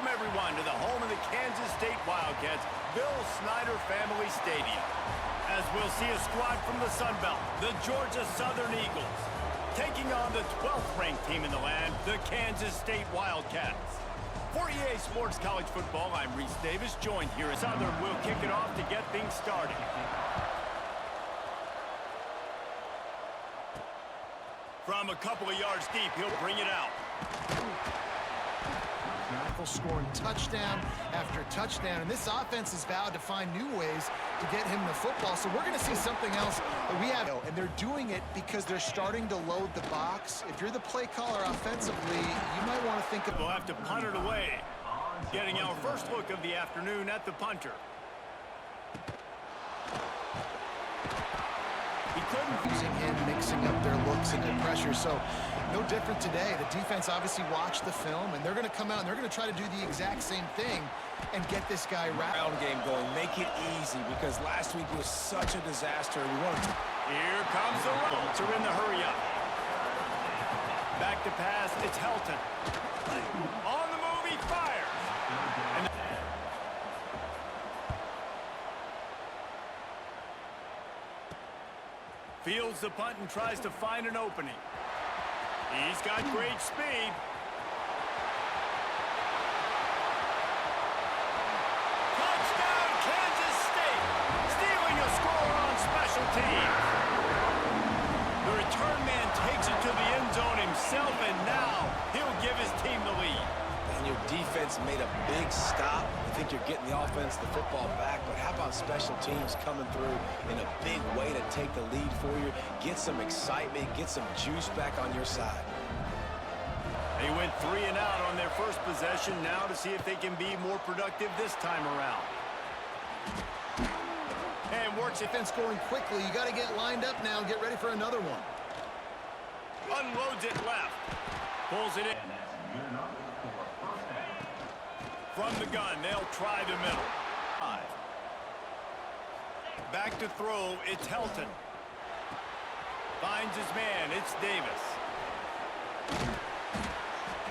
Welcome, everyone, to the home of the Kansas State Wildcats, Bill Snyder Family Stadium. As we'll see a squad from the Sun Belt, the Georgia Southern Eagles, taking on the 12th-ranked team in the land, the Kansas State Wildcats. For EA Sports College Football, I'm Reese Davis, joined here at Southern. We'll kick it off to get things started. From a couple of yards deep, he'll bring it out. Scoring touchdown after touchdown, and this offense has vowed to find new ways to get him the football. So we're going to see something else that we have, and they're doing it because they're starting to load the box. If you're the play caller offensively, you might want to think of. We'll have to punt it away. Getting our first look of the afternoon at the punter. He couldn't using him, mixing up their looks and their pressure. So no different today. The defense obviously watched the film, and they're going to come out and they're going to try to do the exact same thing and get this guy right. Ground game going, make it easy, because last week was such a disaster. We wanted to. Here comes the Colts are in the hurry up. Back to pass, it's Helton. On the move, he fires. And fields the punt and tries to find an opening. He's got great speed. Touchdown, Kansas State! Stealing a score on special teams. The return man takes it to the end zone himself, and now he'll give his team the lead. And your defense made a big stop. I think you're getting the offense, the football back, but how about special teams coming through in a big way to take the lead for you, get some excitement, get some juice back on your side. They went 3 and out on their first possession, now to see if they can be more productive this time around. And works defense going quickly. You got to get lined up now and get ready for another one. Unloads it left. Pulls it in. From the gun, they'll try the middle. 5. Back to throw, it's Helton. Finds his man, it's Davis.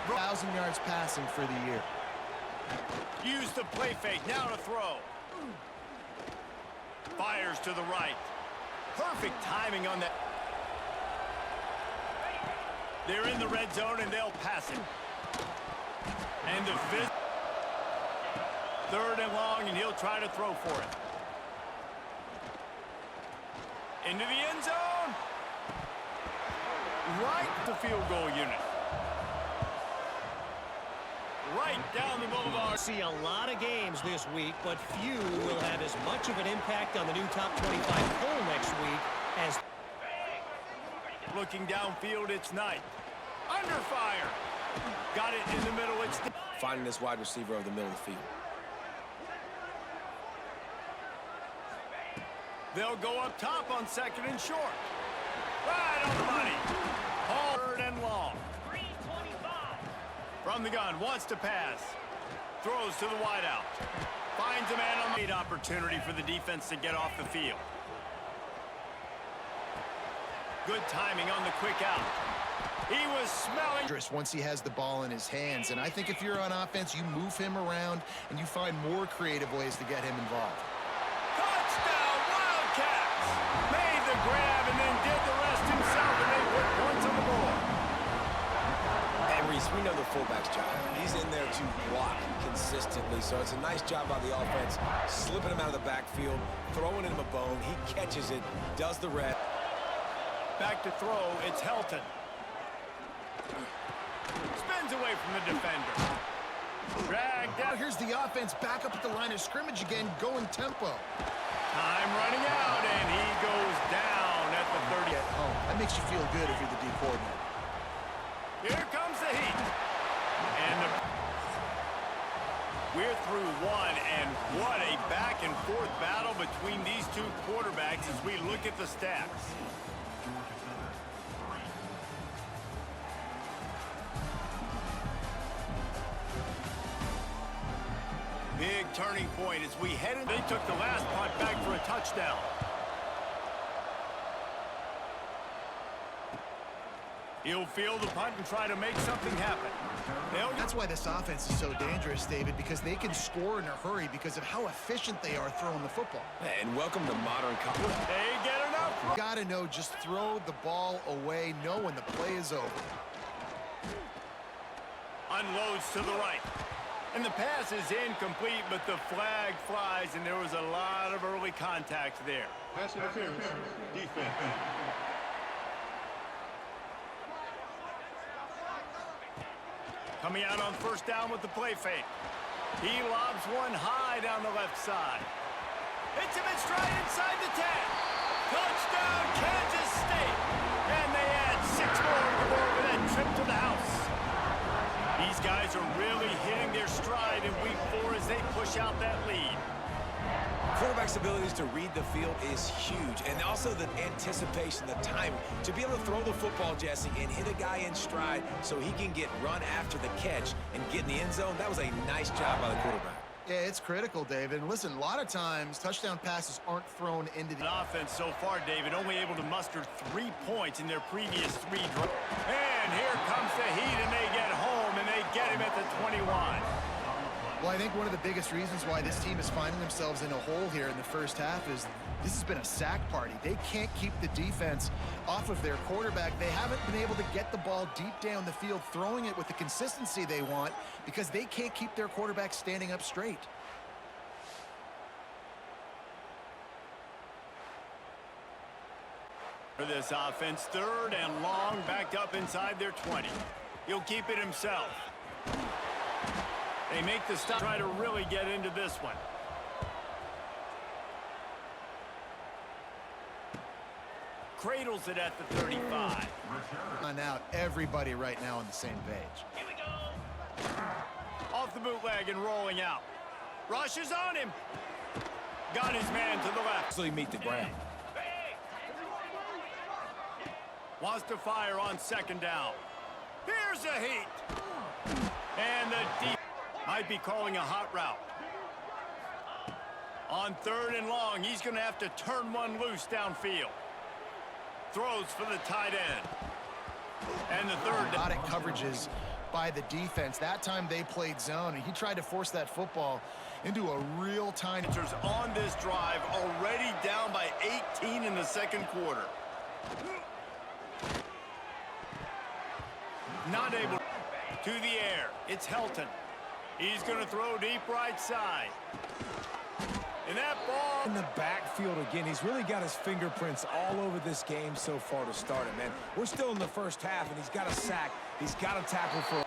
1,000 yards passing for the year. Use the play fake, now to throw. Fires to the right. Perfect timing on that. They're in the red zone and they'll pass it. And the 5th. 3rd and long, and he'll try to throw for it. Into the end zone. Right to field goal unit. Right down the boulevard. See a lot of games this week, but few will have as much of an impact on the new top 25 poll next week as. Looking downfield, it's Knight. Under fire. Got it in the middle. It's finding this wide receiver over the middle of the field. They'll go up top on 2nd and short. Right on the money. 3rd and long. From the gun, wants to pass. Throws to the wideout. Finds a man on the opportunity for the defense to get off the field. Good timing on the quick out. He was smelling. Once he has the ball in his hands, and I think if you're on offense, you move him around and you find more creative ways to get him involved. Touchdown, Wildcats! Made the grab and then did the rest himself, and they put points on the board. And Reese, we know the fullback's job. He's in there to block consistently, so it's a nice job by the offense, slipping him out of the backfield, throwing him a bone. He catches it, does the rest. Back to throw, it's Helton. Spins away from the defender. Dragged out. Here's the offense back up at the line of scrimmage again, going tempo. Time running out, and he goes down at the 30. Oh, that makes you feel good if you're the D coordinator. Here comes the heat. And we're through one, and what a back-and-forth battle between these two quarterbacks as we look at the stats. Big turning point as we head in. They took the last punt back for a touchdown. He'll field the punt and try to make something happen. That's why this offense is so dangerous, David, because they can score in a hurry because of how efficient they are throwing the football. And welcome to modern college. They get enough. You got to know, just throw the ball away, know when the play is over. Unloads to the right. And the pass is incomplete, but the flag flies, and there was a lot of early contact there. Pass interference, defense. Coming out on first down with the play fake. He lobs one high down the left side. Hits him in stride inside the 10. Touchdown, Kansas State. And they add 6 more to the board with that trip to the house. These guys are really hitting their stride in week 4 as they push out that lead. Quarterback's abilities to read the field is huge, and also the anticipation, the timing. To be able to throw the football, Jesse, and hit a guy in stride so he can get run after the catch and get in the end zone, that was a nice job by the quarterback. Yeah, it's critical, David. And listen, a lot of times touchdown passes aren't thrown into the offense so far, David, only able to muster 3 points in their previous 3 drives. And here comes the heat, and they get home, and they get him at the 21. Well, I think one of the biggest reasons why this team is finding themselves in a hole here in the first half is this has been a sack party. They can't keep the defense off of their quarterback. They haven't been able to get the ball deep down the field, throwing it with the consistency they want because they can't keep their quarterback standing up straight. For this offense, 3rd and long, backed up inside their 20. He'll keep it himself. They make the stop, try to really get into this one. Cradles it at the 35. On out, everybody right now on the same page. Here we go. Off the bootleg and rolling out. Rushes on him. Got his man to the left. So he meet the ground. Wants to fire on 2nd down. Here's a heat. And the deep might be calling a hot route. On 3rd and long, he's going to have to turn one loose downfield. Throws for the tight end. And the 3rd down. Coverages by the defense. That time they played zone, and he tried to force that football into a real tiny. On this drive, already down by 18 in the 2nd quarter. Not able to the air. It's Helton. He's going to throw deep right side. And that ball In the backfield again, he's really got his fingerprints all over this game so far to start it, man. We're still in the first half, and he's got a sack. He's got a tackle for.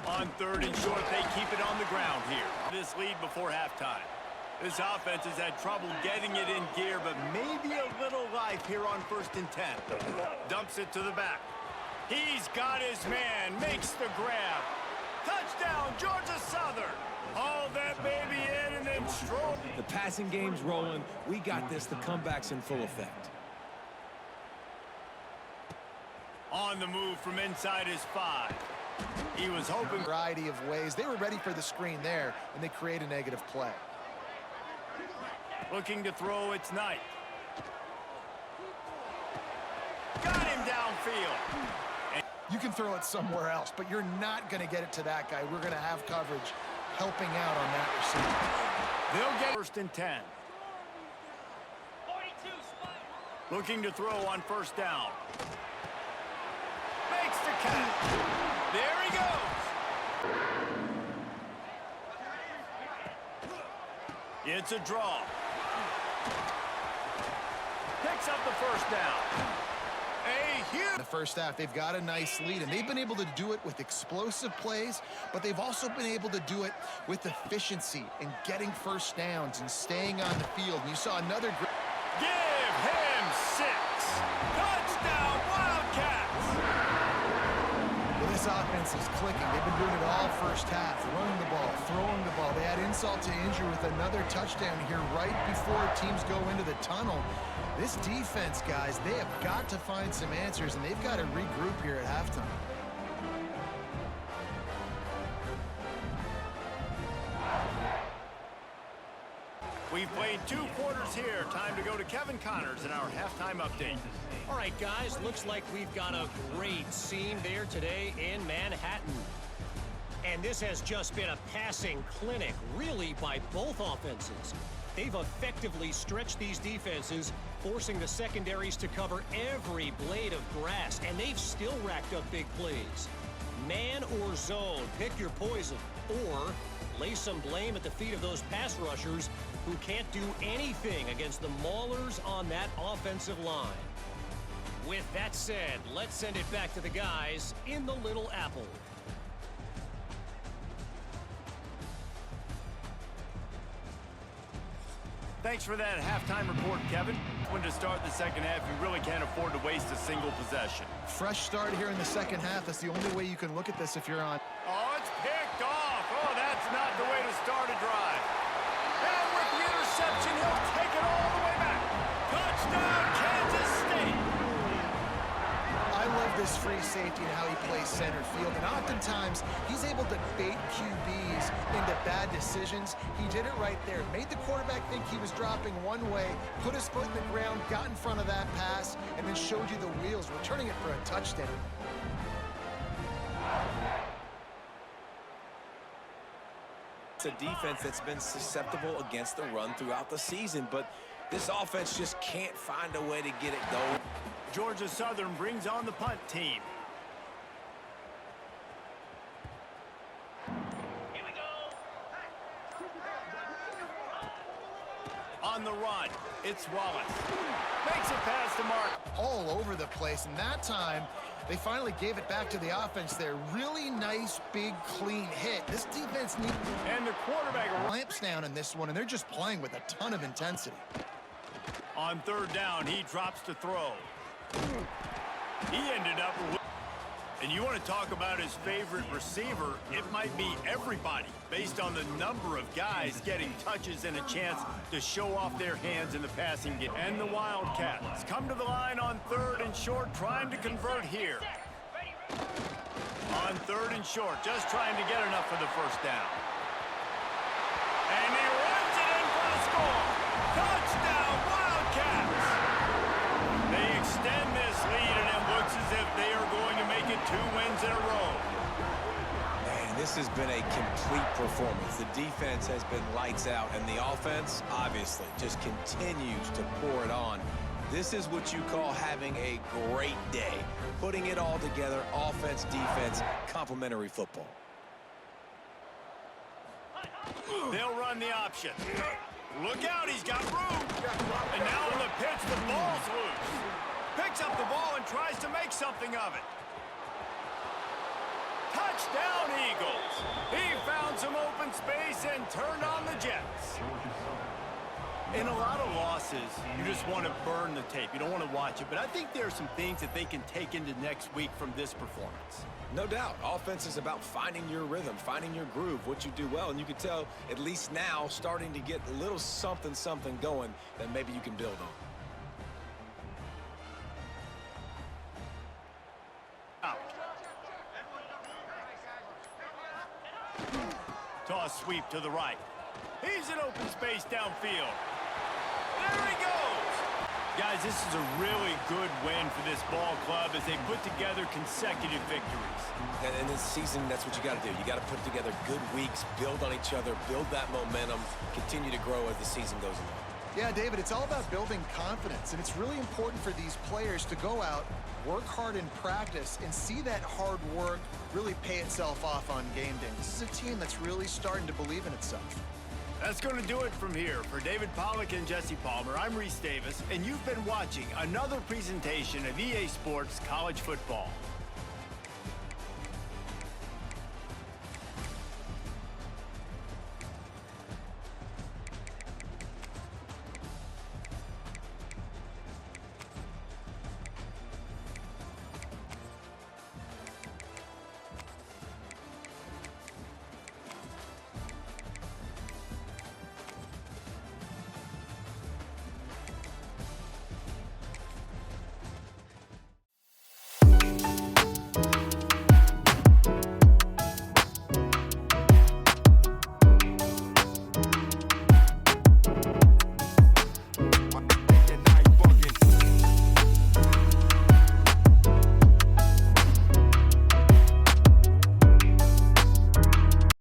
On 3rd and short, they keep it on the ground here. This lead before halftime. This offense has had trouble getting it in gear, but maybe a little life here on 1st and 10. Dumps it to the back. He's got his man, makes the grab. Touchdown, Georgia Southern. Haul that baby in and then stroll. The passing game's rolling. We got this. The comeback's in full effect. On the move from inside his 5. He was hoping. Variety of ways. They were ready for the screen there, and they create a negative play. Looking to throw, it's Knight. Got him downfield. You can throw it somewhere else, but you're not going to get it to that guy. We're going to have coverage helping out on that receiver. They'll get 1st and 10. Looking to throw on 1st down. Makes the catch. There he goes. It's a draw. Picks up the 1st down. In the first half, they've got a nice lead, and they've been able to do it with explosive plays, but they've also been able to do it with efficiency and getting 1st downs and staying on the field. And you saw another great. Give him 6. Touchdown, Wildcats! Well, this offense is clicking. They've been doing it all first half, running the ball, throwing the ball. They had insult to injury with another touchdown here right before teams go into the tunnel. This defense, guys, they have got to find some answers, and they've got to regroup here at halftime. We've played 2 quarters here. Time to go to Kevin Connors in our halftime update. All right, guys, looks like we've got a great scene there today in Manhattan. And this has just been a passing clinic, really, by both offenses. They've effectively stretched these defenses, forcing the secondaries to cover every blade of grass, and they've still racked up big plays. Man or zone, pick your poison, or lay some blame at the feet of those pass rushers who can't do anything against the maulers on that offensive line. With that said, let's send it back to the guys in the Little Apple. Thanks for that halftime report, Kevin. When to start the second half, you really can't afford to waste a single possession. Fresh start here in the second half. That's the only way you can look at this if you're on. Oh, it's picked off. Oh, that's not the way to start a drive. And with the interception, he'll take it all the way back. Touchdown, Kansas State. I love this free safety and how he plays center field. And oftentimes, he's able to bait QBs into bad decisions. He did it right there. Made the quarterback think he was dropping one way, put his foot in the ground, got in front of that pass, and then showed you the wheels, returning it for a touchdown. It's a defense that's been susceptible against the run throughout the season, but this offense just can't find a way to get it going. Georgia Southern brings on the punt team. Here we go. On the run, it's Wallace. Makes it past the mark. All over the place, and that time, they finally gave it back to the offense there. Really nice, big, clean hit. This defense needs... And the quarterback clamps down in this one, and they're just playing with a ton of intensity. on third down, he drops to throw. He ended up with... And you want to talk about his favorite receiver, it might be everybody, based on the number of guys getting touches and a chance to show off their hands in the passing game. And the Wildcats come to the line on third and short, trying to convert here. On third and short, just trying to get enough for the first down. And he runs it in for the score. Touchdown, Wildcats! They extend this lead, and it looks as if they are going to make it 2 wins in a row. Man, this has been a complete performance. The defense has been lights out, and the offense, obviously, just continues to pour it on. This is what you call having a great day. Putting it all together, offense, defense, complementary football. They'll run the option. Look out, he's got room. And now on the pitch, the ball's loose. Picks up the ball and tries to make something of it. Touchdown, Eagles. He found some open space and turned on the Jets. In a lot of losses, you just want to burn the tape. You don't want to watch it. But I think there are some things that they can take into next week from this performance. No doubt. Offense is about finding your rhythm, finding your groove, what you do well. And you can tell, at least now, starting to get a little something going that maybe you can build on. Toss sweep to the right. He's in open space downfield. There he goes! Guys, this is a really good win for this ball club as they put together consecutive victories. And in this season, that's what you got to do. You got to put together good weeks, build on each other, build that momentum, continue to grow as the season goes along. Yeah, David, it's all about building confidence, and it's really important for these players to go out, work hard in practice, and see that hard work really pay itself off on game day. This is a team that's really starting to believe in itself. That's going to do it from here. For David Pollack and Jesse Palmer, I'm Reese Davis, and you've been watching another presentation of EA Sports College Football.